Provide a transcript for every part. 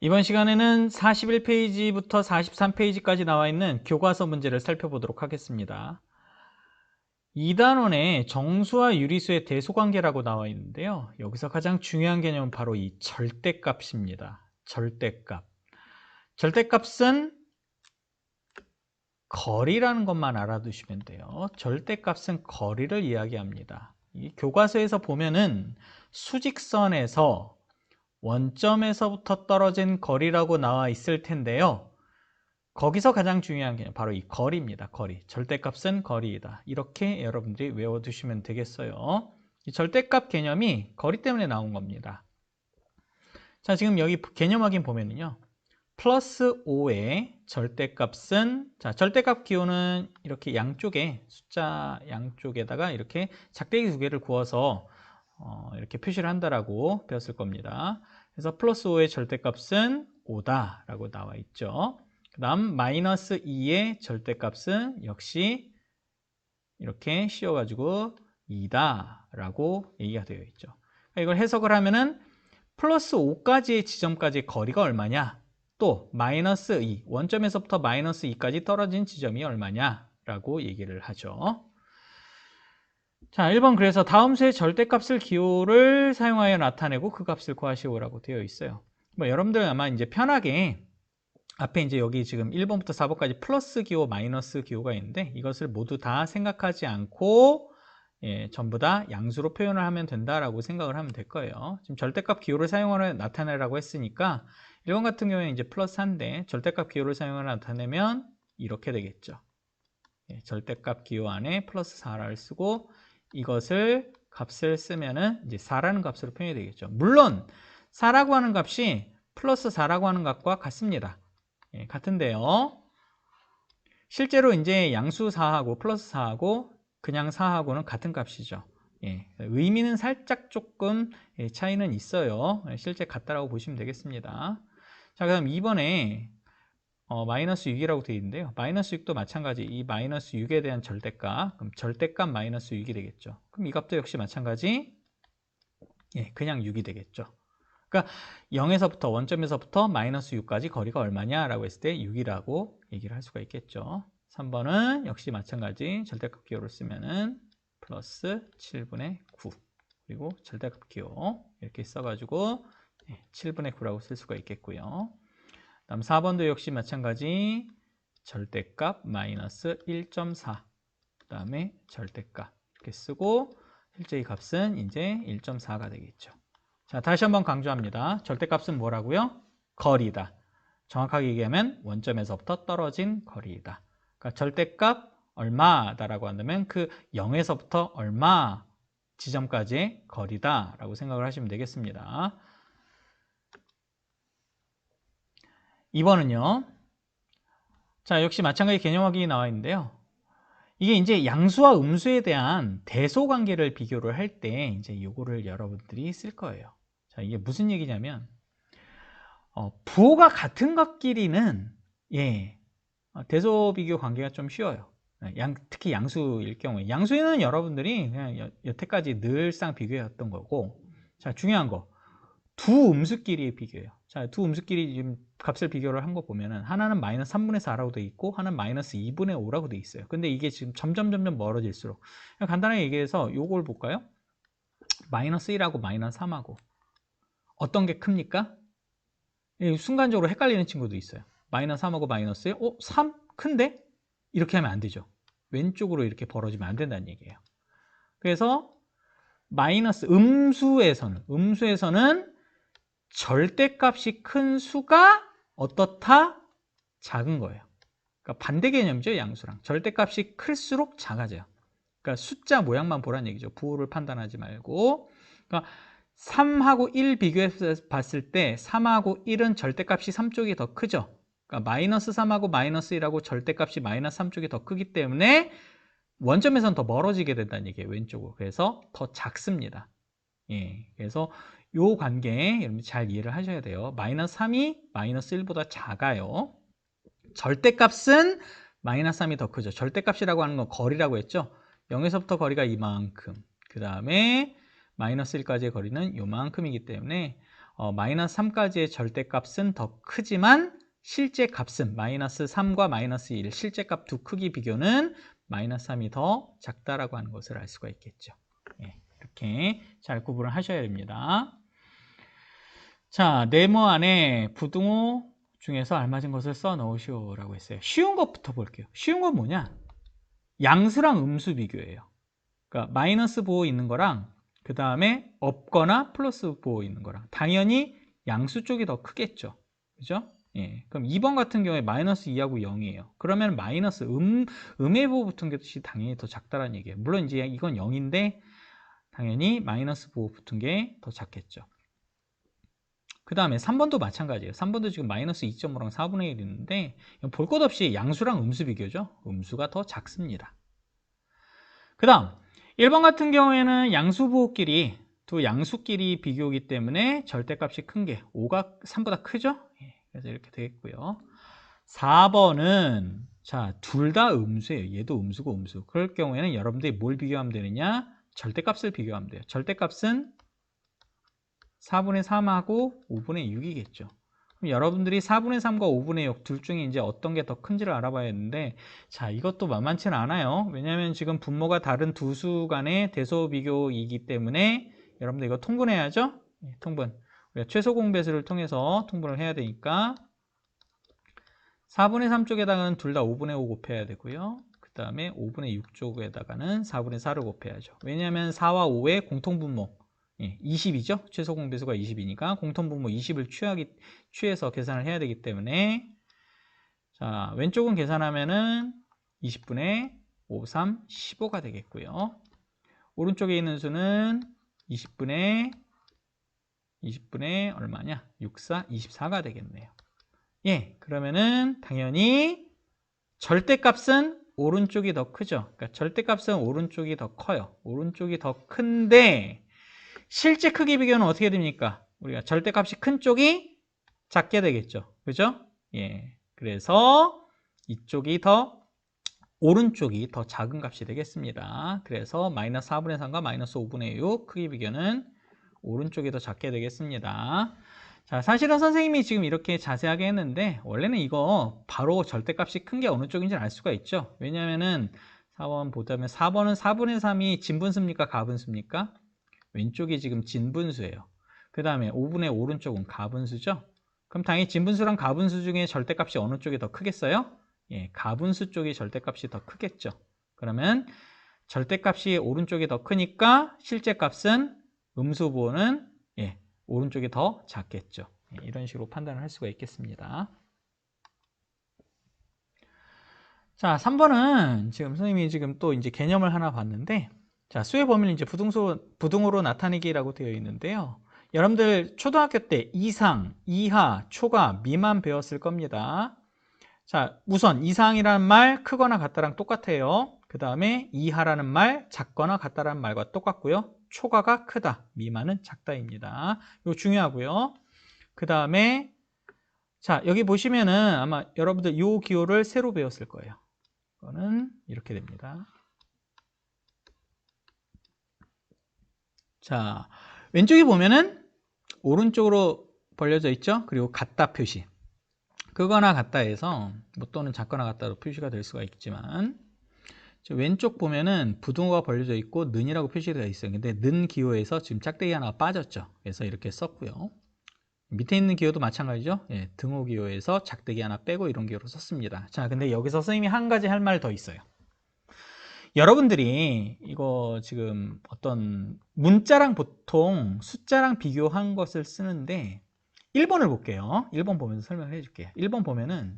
이번 시간에는 41페이지부터 43페이지까지 나와 있는 교과서 문제를 살펴보도록 하겠습니다. 2단원에 정수와 유리수의 대소관계라고 나와 있는데요. 여기서 가장 중요한 개념은 바로 이 절대값입니다. 절대값. 절대값은 거리라는 것만 알아두시면 돼요. 절대값은 거리를 이야기합니다. 이 교과서에서 보면은 수직선에서 원점에서부터 떨어진 거리라고 나와 있을 텐데요. 거기서 가장 중요한 게 바로 이 거리입니다. 거리. 절대값은 거리이다. 이렇게 여러분들이 외워두시면 되겠어요. 이 절대값 개념이 거리 때문에 나온 겁니다. 자, 지금 여기 개념 확인 보면은요. 플러스 5의 절대값은, 자, 절대값 기호는 이렇게 양쪽에, 숫자 양쪽에다가 이렇게 작대기 두 개를 구워서 이렇게 표시를 한다라고 배웠을 겁니다. 그래서 플러스 5의 절대값은 5다 라고 나와 있죠. 그 다음 마이너스 2의 절대값은 역시 이렇게 씌워가지고 2다 라고 얘기가 되어 있죠. 이걸 해석을 하면은 플러스 5까지의 지점까지의 거리가 얼마냐, 또 마이너스 2, 원점에서부터 마이너스 2까지 떨어진 지점이 얼마냐 라고 얘기를 하죠. 자, 1번 그래서 다음 수의 절대값을 기호를 사용하여 나타내고 그 값을 구하시오라고 되어 있어요. 뭐 여러분들 아마 이제 편하게 앞에 이제 여기 지금 1번부터 4번까지 플러스 기호, 마이너스 기호가 있는데 이것을 모두 다 생각하지 않고 전부 다 양수로 표현을 하면 된다라고 생각을 하면 될 거예요. 지금 절대값 기호를 사용하여 나타내라고 했으니까 1번 같은 경우에는 이제 플러스 1인데 절대값 기호를 사용하여 나타내면 이렇게 되겠죠. 절대값 기호 안에 플러스 4를 쓰고 이것을 값을 쓰면은 이제 4라는 값으로 표현이 되겠죠. 물론 4라고 하는 값이 플러스 4라고 하는 값과 같습니다. 같은데요. 실제로 이제 양수 4하고 플러스 4하고 그냥 4하고는 같은 값이죠. 의미는 살짝 조금 차이는 있어요. 실제 같다라고 보시면 되겠습니다. 자, 그다음 2번에 마이너스 6이라고 되어 있는데요. 마이너스 6도 마찬가지 이 마이너스 6에 대한 절대값, 그럼 절대값 마이너스 6이 되겠죠. 그럼 이 값도 역시 마찬가지 그냥 6이 되겠죠. 그러니까 0에서부터 원점에서부터 마이너스 6까지 거리가 얼마냐라고 했을 때 6이라고 얘기를 할 수가 있겠죠. 3번은 역시 마찬가지 절대값 기호를 쓰면은 플러스 7분의 9 그리고 절대값 기호 이렇게 써가지고 7분의 9라고 쓸 수가 있겠고요. 다음 4번도 역시 마찬가지 절대값 마이너스 1.4 그 다음에 절대값 이렇게 쓰고 실제 이 값은 이제 1.4가 되겠죠. 자, 다시 한번 강조합니다. 절대값은 뭐라고요? 거리다. 정확하게 얘기하면 원점에서부터 떨어진 거리이다. 그러니까 절대값 얼마다라고 한다면 그 0에서부터 얼마 지점까지의 거리다라고 생각을 하시면 되겠습니다. 2번은요. 자, 역시 마찬가지 개념 확인이 나와 있는데요. 이게 이제 양수와 음수에 대한 대소 관계를 비교를 할 때 이제 요거를 여러분들이 쓸 거예요. 자, 이게 무슨 얘기냐면 부호가 같은 것끼리는 대소 비교 관계가 좀 쉬워요. 특히 양수일 경우에. 양수에는 여러분들이 그냥 여태까지 늘상 비교해왔던 거고, 자, 중요한 거. 두 음수끼리의 비교예요. 자, 두 음수끼리 지금 값을 비교를 한 거 보면은 하나는 마이너스 3분의 4라고 돼 있고 하나는 마이너스 2분의 5라고 돼 있어요. 근데 이게 지금 점점 멀어질수록 간단하게 얘기해서 요걸 볼까요? 마이너스 1하고 마이너스 3하고 어떤 게 큽니까? 순간적으로 헷갈리는 친구도 있어요. 마이너스 3하고 마이너스 1, 3? 큰데? 이렇게 하면 안 되죠. 왼쪽으로 이렇게 벌어지면 안 된다는 얘기예요. 그래서 마이너스 음수에서는 절대값이 큰 수가 어떻다? 작은 거예요. 그러니까 반대 개념이죠. 양수랑. 절대값이 클수록 작아져요. 그러니까 숫자 모양만 보란 얘기죠. 부호를 판단하지 말고. 그러니까 3하고 1 비교해서 봤을 때 3하고 1은 절대값이 3쪽이 더 크죠. 그러니까 마이너스 3하고 마이너스 1하고 절대값이 마이너스 3쪽이 더 크기 때문에 원점에서는 더 멀어지게 된다는 얘기예요. 왼쪽으로. 그래서 더 작습니다. 그래서 요 관계 여러분 잘 이해를 하셔야 돼요. 마이너스 3이 마이너스 1보다 작아요. 절대값은 마이너스 3이 더 크죠. 절대값이라고 하는 건 거리라고 했죠. 0에서부터 거리가 이만큼. 그 다음에 마이너스 1까지의 거리는 요만큼이기 때문에 마이너스 3까지의 절대값은 더 크지만 실제 값은 마이너스 3과 마이너스 1, 실제 값 두 크기 비교는 마이너스 3이 더 작다라고 하는 것을 알 수가 있겠죠. 예, 이렇게 잘 구분을 하셔야 됩니다. 자, 네모 안에 부등호 중에서 알맞은 것을 써 넣으시오라고 했어요. 쉬운 것부터 볼게요. 쉬운 건 뭐냐? 양수랑 음수 비교예요. 그러니까 마이너스 보호 있는 거랑 그 다음에 없거나 플러스 보호 있는 거랑 당연히 양수 쪽이 더 크겠죠. 그죠? 예. 그럼 2번 같은 경우에 마이너스 2하고 0이에요. 그러면 마이너스 음의 보호 붙은 것이 당연히 더 작다라는 얘기예요. 물론 이제 이건 0인데 당연히 마이너스 보호 붙은 게 더 작겠죠. 그 다음에 3번도 마찬가지예요. 3번도 지금 마이너스 2.5랑 4분의 1 있는데 볼 것 없이 양수랑 음수 비교죠. 음수가 더 작습니다. 그 다음 1번 같은 경우에는 양수부호끼리 두 양수끼리 비교이기 때문에 절대값이 큰 게 5가 3보다 크죠. 그래서 이렇게 되겠고요. 4번은 자, 둘 다 음수예요. 얘도 음수고 음수. 그럴 경우에는 여러분들이 뭘 비교하면 되느냐? 절대값을 비교하면 돼요. 절대값은 4분의 3하고 5분의 6이겠죠. 그럼 여러분들이 4분의 3과 5분의 6 둘 중에 이제 어떤 게 더 큰지를 알아봐야 했는데, 자, 이것도 만만치는 않아요. 왜냐하면 지금 분모가 다른 두 수 간의 대소 비교이기 때문에 여러분들 이거 통분해야죠. 통분. 우리가 최소 공배수를 통해서 통분을 해야 되니까 4분의 3 쪽에다가는 둘 다 5분의 5 곱해야 되고요. 그 다음에 5분의 6 쪽에다가는 4분의 4를 곱해야죠. 왜냐하면 4와 5의 공통분모 20이죠. 최소 공배수가 20이니까 공통분모 20을 취해서 계산을 해야 되기 때문에 자, 왼쪽은 계산하면은 20분의 5, 3, 15가 되겠고요. 오른쪽에 있는 수는 20분의 얼마냐? 6, 4, 24가 되겠네요. 예, 그러면은 당연히 절대값은 오른쪽이 더 크죠. 그러니까 절대값은 오른쪽이 더 커요. 오른쪽이 더 큰데 실제 크기 비교는 어떻게 됩니까? 우리가 절대값이 큰 쪽이 작게 되겠죠. 그죠? 예. 그래서 이쪽이 오른쪽이 더 작은 값이 되겠습니다. 그래서 마이너스 4분의 3과 마이너스 5분의 6 크기 비교는 오른쪽이 더 작게 되겠습니다. 자, 사실은 선생님이 지금 이렇게 자세하게 했는데 원래는 이거 바로 절대값이 큰 게 어느 쪽인지 알 수가 있죠. 왜냐면은 4번 보자면 4번은 4분의 3이 진분수입니까? 가분수입니까? 왼쪽이 지금 진분수예요. 그 다음에 5분의 오른쪽은 가분수죠. 그럼 당연히 진분수랑 가분수 중에 절대값이 어느 쪽이 더 크겠어요? 예, 가분수 쪽이 절대값이 더 크겠죠. 그러면 절대값이 오른쪽이 더 크니까 실제 값은 음수부호는 예, 오른쪽이 더 작겠죠. 예, 이런 식으로 판단을 할 수가 있겠습니다. 자, 3번은 지금 선생님이 지금 또 이제 개념을 하나 봤는데 자, 수의 범위를 이제 부등호로 나타내기라고 되어 있는데요. 여러분들 초등학교 때 이상, 이하, 초과, 미만 배웠을 겁니다. 자, 우선 이상이라는 말 크거나 같다랑 똑같아요. 그 다음에 이하라는 말 작거나 같다라는 말과 똑같고요. 초과가 크다, 미만은 작다입니다. 이거 중요하고요. 그 다음에 자, 여기 보시면은 아마 여러분들 이 기호를 새로 배웠을 거예요. 이거는 이렇게 됩니다. 자, 왼쪽에 보면은 오른쪽으로 벌려져 있죠. 그리고 같다 표시. 크거나 같다 해서 뭐 또는 작거나 같다로 표시가 될 수가 있지만 왼쪽 보면은 부등호가 벌려져 있고 는이라고 표시가 되어 있어요. 근데 는 기호에서 지금 짝대기 하나가 빠졌죠. 그래서 이렇게 썼고요. 밑에 있는 기호도 마찬가지죠. 예, 등호 기호에서 작대기 하나 빼고 이런 기호로 썼습니다. 자, 근데 여기서 선생님이 한 가지 할 말 더 있어요. 여러분들이 이거 지금 어떤 문자랑 보통 숫자랑 비교한 것을 쓰는데 1번을 볼게요. 1번 보면서 설명을 해줄게요. 1번 보면은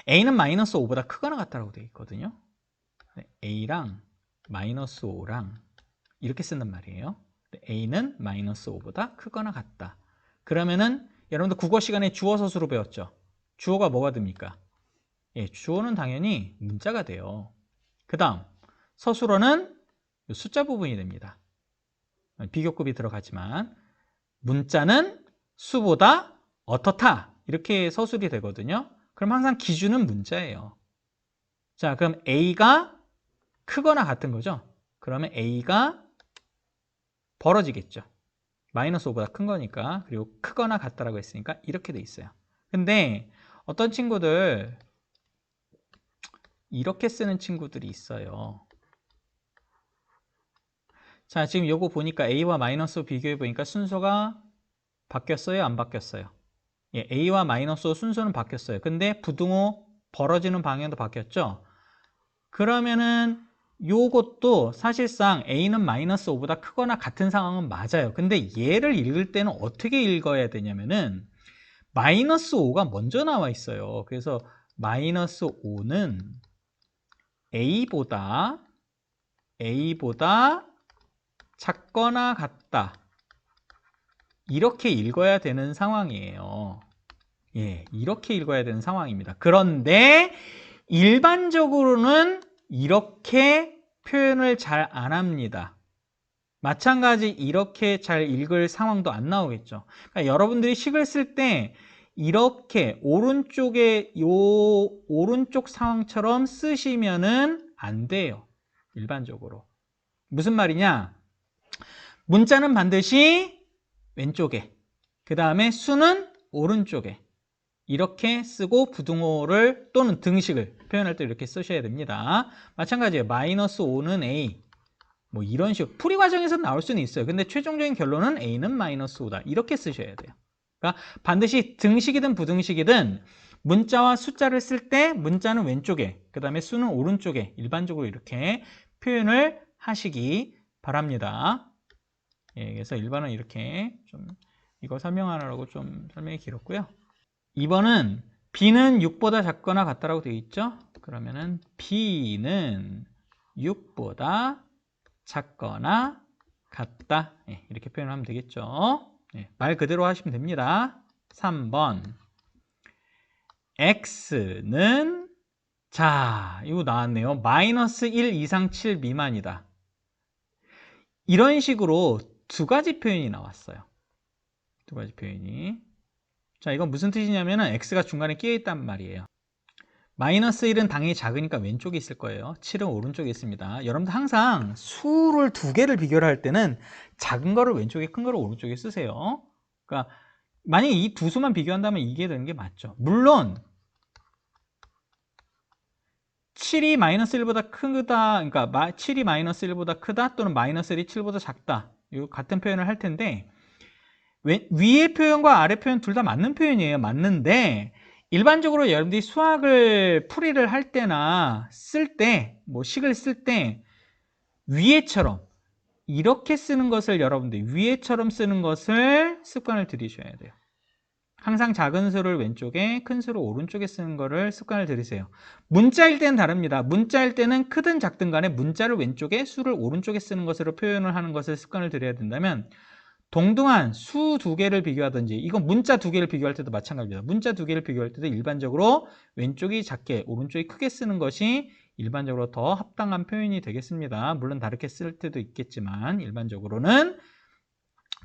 A는 마이너스 5보다 크거나 같다라고 되어 있거든요. A랑 마이너스 5랑 이렇게 쓴단 말이에요. A는 마이너스 5보다 크거나 같다. 그러면은 여러분들 국어 시간에 주어 서술로 배웠죠. 주어가 뭐가 됩니까? 예, 주어는 당연히 문자가 돼요. 그 다음 서술어는 숫자 부분이 됩니다. 비교급이 들어가지만 문자는 수보다 어떻다 이렇게 서술이 되거든요. 그럼 항상 기준은 문자예요. 자, 그럼 A가 크거나 같은 거죠. 그러면 A가 벌어지겠죠. 마이너스 5보다 큰 거니까. 그리고 크거나 같다라고 했으니까 이렇게 돼 있어요. 근데 어떤 친구들 이렇게 쓰는 친구들이 있어요. 자, 지금 요거 보니까 A와 마이너스 비교해 보니까 순서가 바뀌었어요? 안 바뀌었어요? 예, A와 마이너스 순서는 바뀌었어요. 근데 부등호 벌어지는 방향도 바뀌었죠? 그러면은 요것도 사실상 A는 마이너스 5보다 크거나 같은 상황은 맞아요. 근데 얘를 읽을 때는 어떻게 읽어야 되냐면은 마이너스 5가 먼저 나와 있어요. 그래서 마이너스 5는 A보다 작거나 같다. 이렇게 읽어야 되는 상황이에요. 예, 이렇게 읽어야 되는 상황입니다. 그런데 일반적으로는 이렇게 표현을 잘 안 합니다. 마찬가지 이렇게 잘 읽을 상황도 안 나오겠죠. 그러니까 여러분들이 식을 쓸 때 이렇게 오른쪽에 요 오른쪽 상황처럼 쓰시면은 안 돼요. 일반적으로. 무슨 말이냐? 문자는 반드시 왼쪽에, 그 다음에 수는 오른쪽에 이렇게 쓰고 부등호를 또는 등식을 표현할 때 이렇게 쓰셔야 됩니다. 마찬가지예요. 마이너스 5는 A 뭐 이런 식으로 풀이 과정에서 나올 수는 있어요. 근데 최종적인 결론은 A는 마이너스 5다 이렇게 쓰셔야 돼요. 그러니까 반드시 등식이든 부등식이든 문자와 숫자를 쓸 때 문자는 왼쪽에, 그 다음에 수는 오른쪽에 일반적으로 이렇게 표현을 하시기 바랍니다. 예, 그래서 1번은 이렇게 좀 이거 설명하느라고 좀 설명이 길었고요. 2번은 B는 6보다 작거나 같다라고 되어 있죠. 그러면은 B는 6보다 작거나 같다. 예, 이렇게 표현하면 되겠죠. 예, 말 그대로 하시면 됩니다. 3번 X는 자, 이거 나왔네요. 마이너스 1 이상 7 미만이다. 이런 식으로 두 가지 표현이 나왔어요. 두 가지 표현이. 자, 이건 무슨 뜻이냐면은 X가 중간에 끼어 있단 말이에요. 마이너스 1은 당연히 작으니까 왼쪽에 있을 거예요. 7은 오른쪽에 있습니다. 여러분들 항상 수를 두 개를 비교를 할 때는 작은 거를 왼쪽에, 큰 거를 오른쪽에 쓰세요. 그러니까 만약에 이 두 수만 비교한다면 이게 되는 게 맞죠. 물론 7이 마이너스 1보다 크다, 그러니까 7이 마이너스 1보다 크다 또는 마이너스 1이 7보다 작다. 이 같은 표현을 할 텐데 위의 표현과 아래 표현 둘 다 맞는 표현이에요. 맞는데 일반적으로 여러분들이 수학을 풀이를 할 때나 쓸 때, 뭐 식을 쓸 때 위에처럼 이렇게 쓰는 것을 여러분들이 위에처럼 쓰는 것을 습관을 들이셔야 돼요. 항상 작은 수를 왼쪽에, 큰 수를 오른쪽에 쓰는 거를 습관을 들이세요. 문자일 때는 다릅니다. 문자일 때는 크든 작든 간에 문자를 왼쪽에, 수를 오른쪽에 쓰는 것으로 표현을 하는 것을 습관을 들여야 된다면 동등한 수 두 개를 비교하든지, 이건 문자 두 개를 비교할 때도 마찬가지입니다. 문자 두 개를 비교할 때도 일반적으로 왼쪽이 작게, 오른쪽이 크게 쓰는 것이 일반적으로 더 합당한 표현이 되겠습니다. 물론 다르게 쓸 때도 있겠지만 일반적으로는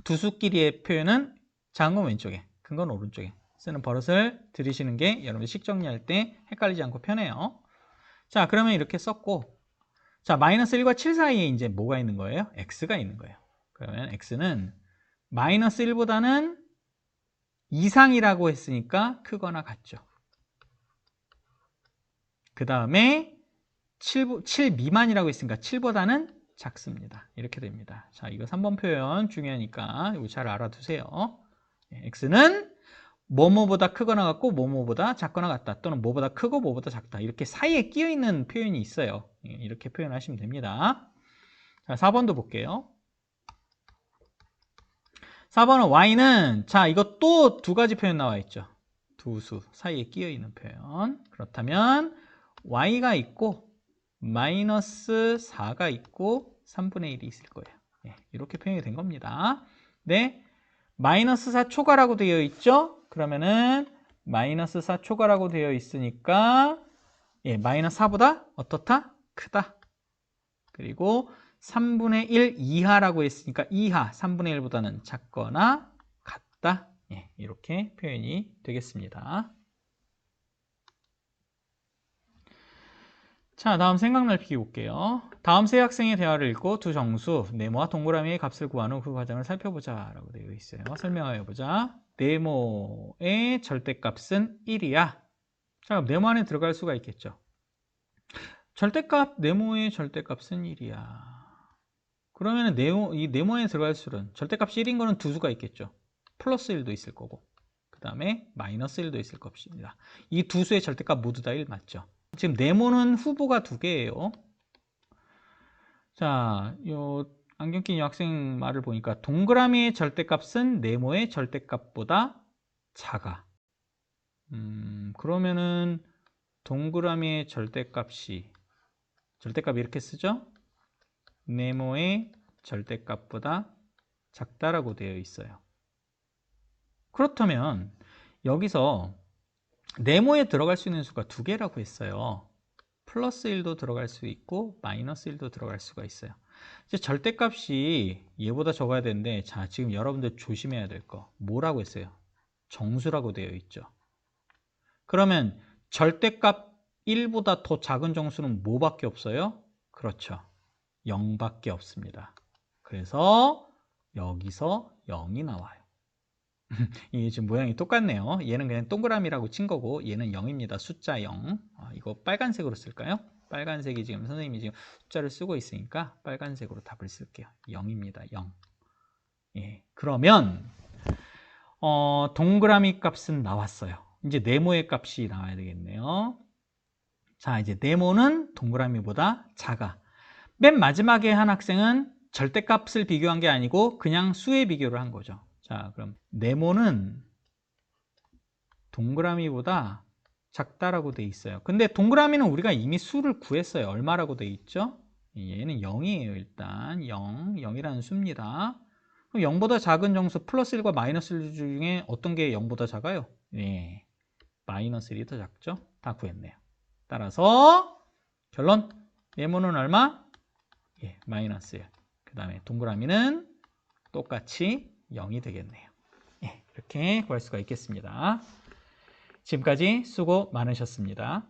두 수끼리의 표현은 작은 건 왼쪽에, 큰 건 오른쪽에 쓰는 버릇을 들이시는 게 여러분들 식 정리할 때 헷갈리지 않고 편해요. 자, 그러면 이렇게 썼고, 자, 마이너스 1과 7 사이에 이제 뭐가 있는 거예요? x가 있는 거예요. 그러면 x는 마이너스 1보다는 이상이라고 했으니까 크거나 같죠. 그 다음에 7 미만이라고 했으니까 7보다는 작습니다. 이렇게 됩니다. 자, 이거 3번 표현 중요하니까 이거 잘 알아두세요. x는 뭐뭐보다 크거나 같고 뭐뭐보다 작거나 같다, 또는 뭐보다 크고 뭐보다 작다, 이렇게 사이에 끼어 있는 표현이 있어요. 이렇게 표현하시면 됩니다. 자, 4번도 볼게요. 4번은 y는, 자, 이거 또 두 가지 표현 나와 있죠. 두 수 사이에 끼어 있는 표현. 그렇다면 y가 있고 마이너스 4가 있고 3분의 1이 있을 거예요. 이렇게 표현이 된 겁니다. 네, 마이너스 4 초과라고 되어 있죠. 그러면은 마이너스 4 초과라고 되어 있으니까 마이너스 4보다 어떻다? 크다. 그리고 3분의 1 이하라고 했으니까 이하, 3분의 1보다는 작거나 같다. 이렇게 표현이 되겠습니다. 자, 다음 생각 넓히기 볼게요. 다음 세 학생의 대화를 읽고 두 정수, 네모와 동그라미의 값을 구한 후 그 과정을 살펴보자 라고 되어 있어요. 설명하여 보자. 네모의 절대값은 1이야. 자, 네모 안에 들어갈 수가 있겠죠. 절대값, 네모의 절대값은 1이야. 그러면 이 네모에 들어갈 수는 절대값이 1인 거는 두 수가 있겠죠. 플러스 1도 있을 거고, 그 다음에 마이너스 1도 있을 것입니다. 이 두 수의 절대값 모두 다 1 맞죠? 지금 네모는 후보가 두 개예요. 자, 요 안경 낀 여학생 말을 보니까 동그라미의 절대값은 네모의 절대값보다 작아. 그러면은 동그라미의 절대값이 이렇게 쓰죠? 네모의 절대값보다 작다라고 되어 있어요. 그렇다면 여기서 네모에 들어갈 수 있는 수가 두 개라고 했어요. 플러스 1도 들어갈 수 있고 마이너스 1도 들어갈 수가 있어요. 이제 절대값이 얘보다 적어야 되는데, 자, 지금 여러분들 조심해야 될 거 뭐라고 했어요? 정수라고 되어 있죠. 그러면 절대값 1보다 더 작은 정수는 뭐밖에 없어요? 그렇죠. 0밖에 없습니다. 그래서 여기서 0이 나와요. 이게 지금 모양이 똑같네요. 얘는 그냥 동그라미라고 친 거고 얘는 0입니다. 숫자 0. 이거 빨간색으로 쓸까요? 빨간색이 지금 선생님이 지금 숫자를 쓰고 있으니까 빨간색으로 답을 쓸게요. 0입니다. 0. 예, 그러면 동그라미 값은 나왔어요. 이제 네모의 값이 나와야 되겠네요. 자, 이제 네모는 동그라미보다 작아. 맨 마지막에 한 학생은 절대값을 비교한 게 아니고 그냥 수의 비교를 한 거죠. 자, 그럼 네모는 동그라미보다 작다라고 돼 있어요. 근데 동그라미는 우리가 이미 수를 구했어요. 얼마라고 돼 있죠? 얘는 0이에요. 일단 0, 0이라는 수입니다. 그럼 0보다 작은 정수 플러스 1과 마이너스 1 중에 어떤 게 0보다 작아요? 예, 마이너스 1이 더 작죠? 다 구했네요. 따라서 결론, 네모는 얼마? 예, 마이너스 1. 그 다음에 동그라미는 똑같이 0이 되겠네요. 예, 이렇게 구할 수가 있겠습니다. 지금까지 수고 많으셨습니다.